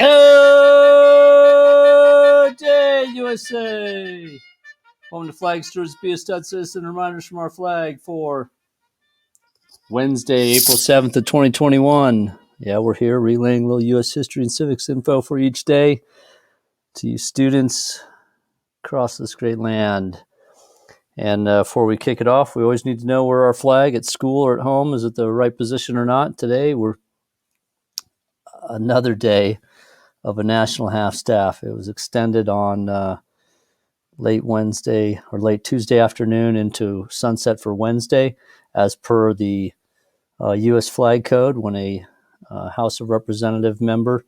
Good day, USA! Welcome to Flag Stewards, Be a Stud Citizen. Reminders from our flag for Wednesday, April 7th of 2021. Yeah, we're here relaying a little U.S. history and civics info for each day to you students across this great land. And before we kick it off, we always need to know where our flag at school or at home is at the right position or not. Today, we're another day of a national half-staff. It was extended on late Wednesday or late Tuesday afternoon into sunset for Wednesday, as per the U.S. flag code. When a House of Representative member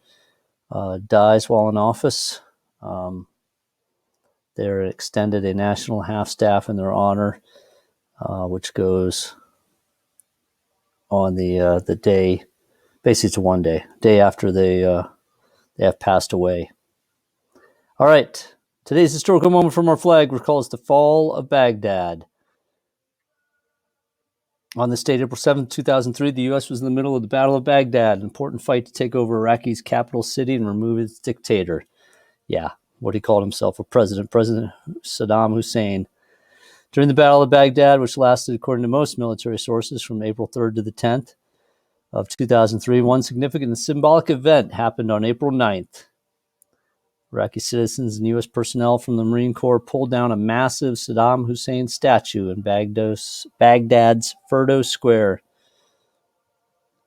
dies while in office, they're extended a national half-staff in their honor, which goes on the day, basically it's one day after they have passed away. All right, today's historical moment from our flag recalls the Fall of Baghdad. On this date, April 7th, 2003, the U.S. was in the middle of the Battle of Baghdad, an important fight to take over Iraqi's capital city and remove its dictator. Yeah, what he called himself, a president, President Saddam Hussein. During the Battle of Baghdad, which lasted, according to most military sources, from April 3rd to the 10th of 2003, one significant and symbolic event happened on April 9th. Iraqi citizens and U.S. personnel from the Marine Corps pulled down a massive Saddam Hussein statue in Baghdad's Firdos Square.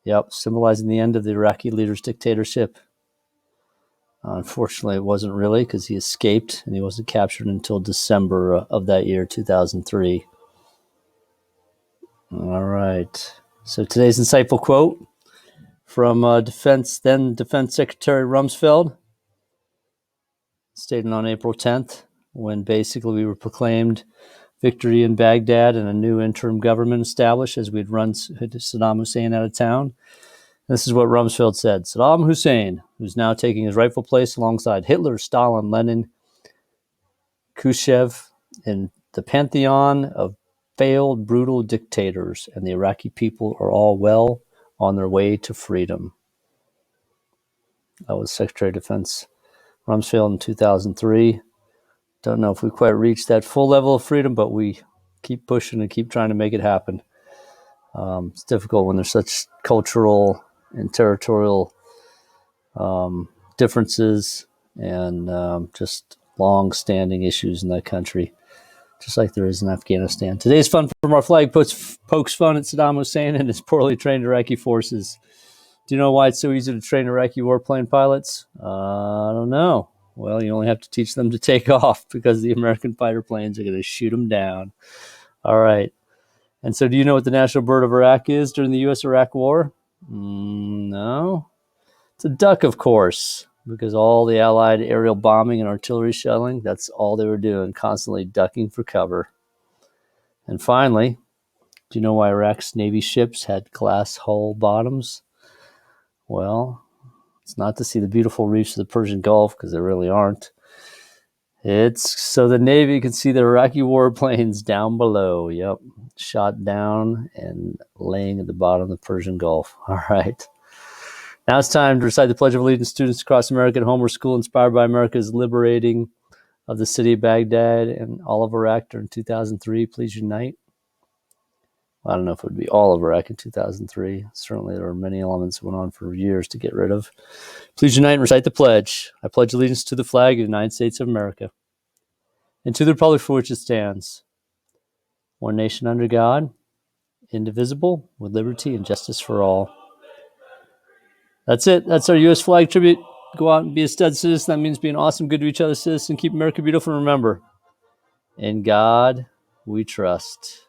Yep, symbolizing the end of the Iraqi leader's dictatorship. Unfortunately, it wasn't really, because he escaped and he wasn't captured until December of that year, 2003. All right. So today's insightful quote from then Defense Secretary Rumsfeld, stated on April 10th, when basically we were proclaimed victory in Baghdad and a new interim government established as we'd run Saddam Hussein out of town. This is what Rumsfeld said. Saddam Hussein, who's now taking his rightful place alongside Hitler, Stalin, Lenin, Khrushchev in the pantheon of failed, brutal dictators, and the Iraqi people are all well on their way to freedom. That was Secretary of Defense Rumsfeld in 2003. Don't know if we quite reached that full level of freedom, but we keep pushing and keep trying to make it happen. It's difficult when there's such cultural and territorial differences and just long-standing issues in that country, just like there is in Afghanistan. Today's fun from our flag pokes fun at Saddam Hussein and his poorly trained Iraqi forces. Do you know why it's so easy to train Iraqi warplane pilots? I don't know. Well, you only have to teach them to take off, because the American fighter planes are going to shoot them down. All right. And so do you know what the national bird of Iraq is during the U.S.-Iraq War? No. It's a duck, of course, because all the Allied aerial bombing and artillery shelling, that's all they were doing, constantly ducking for cover. And finally, do you know why Iraq's Navy ships had glass hull bottoms? Well, it's not to see the beautiful reefs of the Persian Gulf, because there really aren't. It's so the Navy can see the Iraqi warplanes down below. Yep, shot down and laying at the bottom of the Persian Gulf. All right. Now it's time to recite the Pledge of Allegiance. Students across America at home or school inspired by America's liberating of the city of Baghdad and all of Iraq during 2003, please unite. I don't know if it would be all of Iraq in 2003. Certainly there were many elements that went on for years to get rid of. Please unite and recite the pledge. I pledge allegiance to the flag of the United States of America and to the republic for which it stands, one nation under God, indivisible, with liberty and justice for all. That's it. That's our U.S. flag tribute. Go out and be a stud citizen. That means being awesome, good to each other citizen. Keep America beautiful. And remember, in God we trust.